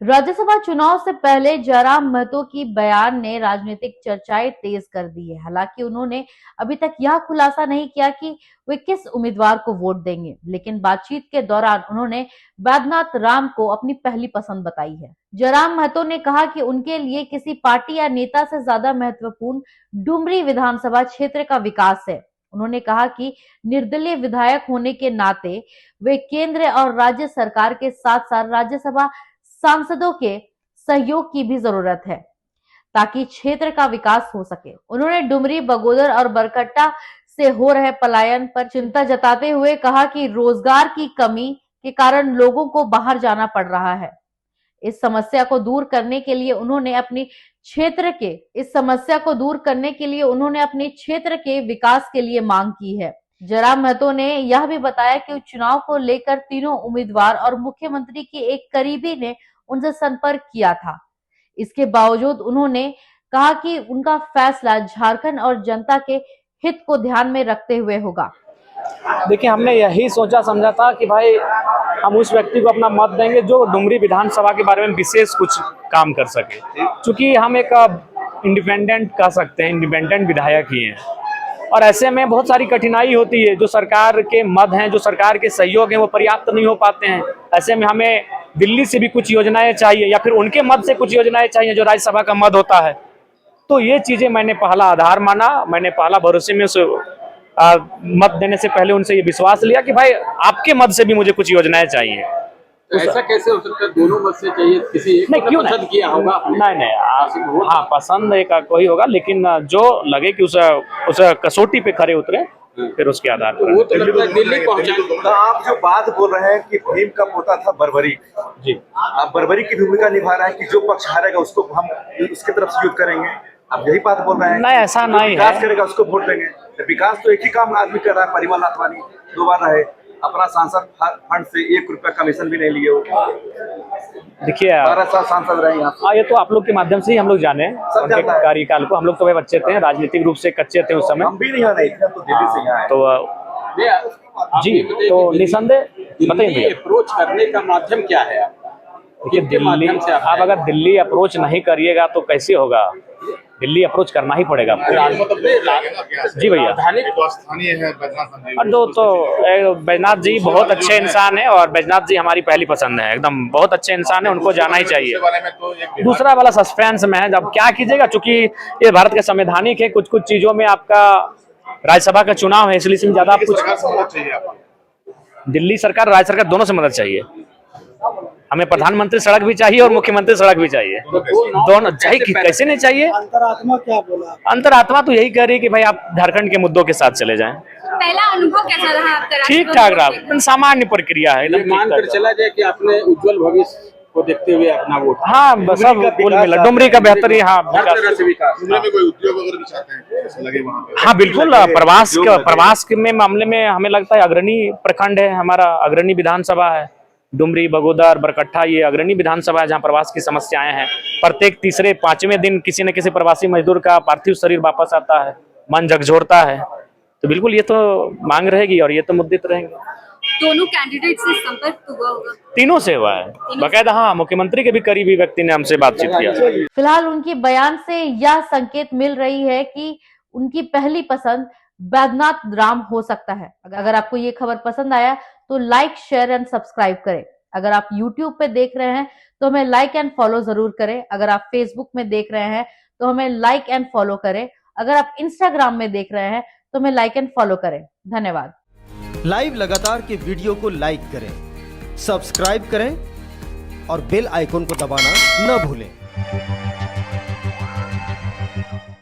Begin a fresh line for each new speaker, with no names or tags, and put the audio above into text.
राज्यसभा चुनाव से पहले जयराम महतो की बयान ने राजनीतिक चर्चाएं तेज कर दी है। हालांकि उन्होंने अभी तक यह खुलासा नहीं किया कि वे किस उम्मीदवार को वोट देंगे, लेकिन बातचीत के दौरान उन्होंने बैद्यनाथ राम को अपनी पहली पसंद बताई है। जयराम महतो ने कहा कि उनके लिए किसी पार्टी या नेता से ज्यादा महत्वपूर्ण डुमरी विधानसभा क्षेत्र का विकास है। उन्होंने कहा कि निर्दलीय विधायक होने के नाते वे केंद्र और राज्य सरकार के साथ साथ राज्यसभा सांसदों के सहयोग की भी जरूरत है ताकि क्षेत्र का विकास हो सके। उन्होंने डुमरी, बगोदर और बरकट्टा से हो रहे पलायन पर चिंता जताते हुए कहा कि रोजगार की कमी के कारण लोगों को बाहर जाना पड़ रहा है। इस समस्या को दूर करने के लिए उन्होंने अपने क्षेत्र के विकास के लिए मांग की है। जयराम महतो ने यह भी बताया कि चुनाव को लेकर तीनों उम्मीदवार और मुख्यमंत्री के एक करीबी ने उनसे संपर्क किया था। इसके बावजूद उन्होंने कहा कि उनका फैसला झारखंड और जनता के हित को ध्यान में रखते हुए होगा।
देखिए, हमने यही सोचा समझा था कि भाई हम उस व्यक्ति को अपना मत देंगे जो डुमरी विधानसभा के बारे में विशेष कुछ काम कर सके, क्योंकि हम एक इंडिपेंडेंट कह सकते हैं, इंडिपेंडेंट विधायक ही हैं और ऐसे में बहुत सारी कठिनाई होती है। जो सरकार के मद हैं, जो सरकार के सहयोग हैं, वो पर्याप्त नहीं हो पाते हैं। ऐसे में हमें दिल्ली से भी कुछ योजनाएं चाहिए या फिर उनके मद से कुछ योजनाएं चाहिए जो राज्यसभा का मद होता है। तो ये चीजें मैंने पहला आधार माना, मैंने पहला भरोसे में उसे मत देने से पहले उनसे ये विश्वास लिया कि भाई आपके मद से भी मुझे कुछ योजनाएं चाहिए।
तो ऐसा कैसे हो सकता है? दोनों मत से चाहिए, किसी एक
नहीं, क्यों
पसंद किया होगा आपने?
नहीं, हाँ, पसंद एक कोई होगा, लेकिन जो लगे कि उस कसौटी पे खरे उतरे, फिर उसके आधार पर।
वो तो लगता है दिल्ली पहुंचा।
तो आप जो बात बोल रहे हैं कि भीम का पोता था बर्बरी
जी,
आप बर्बरी की भूमिका निभा रहे हैं कि जो पक्ष हारेगा उसको हम उसके तरफ से युद्ध करेंगे, आप यही बात बोल रहे हैं?
नहीं, ऐसा नहीं है।
विकास करेगा उसको वोट देंगे। विकास तो एक ही काम आदमी कर रहा है, परिमल नाथवानी 2 बार रहे, अपना सांसद फंड से 1 रुपया कमीशन भी नहीं लिए हो।
देखिए,
12 साल सांसद रहे यहाँ।
ये तो आप लोग के माध्यम से ही हम लोग जाने उनके कार्यकाल को। हम लोग तो भाई बच्चे थे, राजनीतिक रूप से कच्चे थे उस समय।
हम भी नहीं आ रहे थे, तो दिल्ली से यहाँ आए।
तो जी, तो निसंदेह बताइए,
अप्रोच करने का माध्यम क्या है?
देखिए, दिल्ली, आप अगर दिल्ली अप्रोच नहीं करिएगा तो कैसे होगा? दिल्ली अप्रोच करना ही पड़ेगा आपको। जी भैया,
स्थानीय है बैजनाथ।
और तो बैजनाथ जी बहुत अच्छे इंसान है और बैजनाथ जी हमारी पहली पसंद है, एकदम बहुत अच्छे इंसान है, उनको जाना ही चाहिए। दूसरा वाला सस्पेंस में है, जब क्या कीजिएगा, चूंकि ये भारत के संवैधानिक है, कुछ कुछ चीजों में आपका राज्यसभा का चुनाव है, इसलिए ज्यादा आप कुछ दिल्ली सरकार, राज्य सरकार दोनों से मदद चाहिए। हमें प्रधानमंत्री सड़क भी चाहिए और मुख्यमंत्री सड़क भी चाहिए, दोनों चाहिए। कैसे नहीं चाहिए?
अंतरात्मा क्या बोला?
अंतरात्मा तो यही कह रही है कि भाई आप झारखंड के मुद्दों के साथ चले जाएं।
पहला अनुभव कैसा रहा आपका?
ठीक ठाक रहा, एकदम सामान्य प्रक्रिया है, एकदम
मान कर चला जाए कि आपने उज्जवल भविष्य को देखते हुए अपना वोट।
हाँ, बस सब कुल मिला डुमरी का बेहतरी। हाँ,
विकास
में कोई उद्योग वगैरह भी चाहते हैं, ऐसा लगे वहाँ पे?
हाँ, बिल्कुल। प्रवास के मामले में हमें लगता है अग्रणी प्रखंड है हमारा, अग्रणी विधानसभा है डुमरी, बगोदर, बरकट्टा, ये अग्रणी विधानसभा है जहाँ प्रवास की समस्याएं हैं। प्रत्येक तीसरे 5वें दिन किसी न किसी प्रवासी मजदूर का पार्थिव शरीर वापस आता है, मन झकझोरता है। तो बिल्कुल ये तो मांग रहेगी और ये तो मुद्दित रहेंगे।
दोनों कैंडिडेट से संपर्क हुआ होगा?
तीनों से हुआ है बकायदा। हाँ, मुख्यमंत्री के भी करीबी व्यक्ति ने हमसे बातचीत किया।
फिलहाल उनकी बयान से यह संकेत मिल रही है कि उनकी पहली पसंद बैद्यनाथ राम हो सकता है। अगर आपको ये खबर पसंद आया तो लाइक, शेयर एंड सब्सक्राइब करें। अगर आप YouTube पे देख रहे हैं तो हमें लाइक एंड फॉलो जरूर करें। अगर आप Facebook में देख रहे हैं तो हमें लाइक एंड फॉलो करें। अगर आप Instagram में देख रहे हैं तो हमें लाइक एंड फॉलो करें। धन्यवाद।
लाइव लगातार के वीडियो को लाइक करें, सब्सक्राइब करें और बेल आइकॉन को दबाना न भूलें।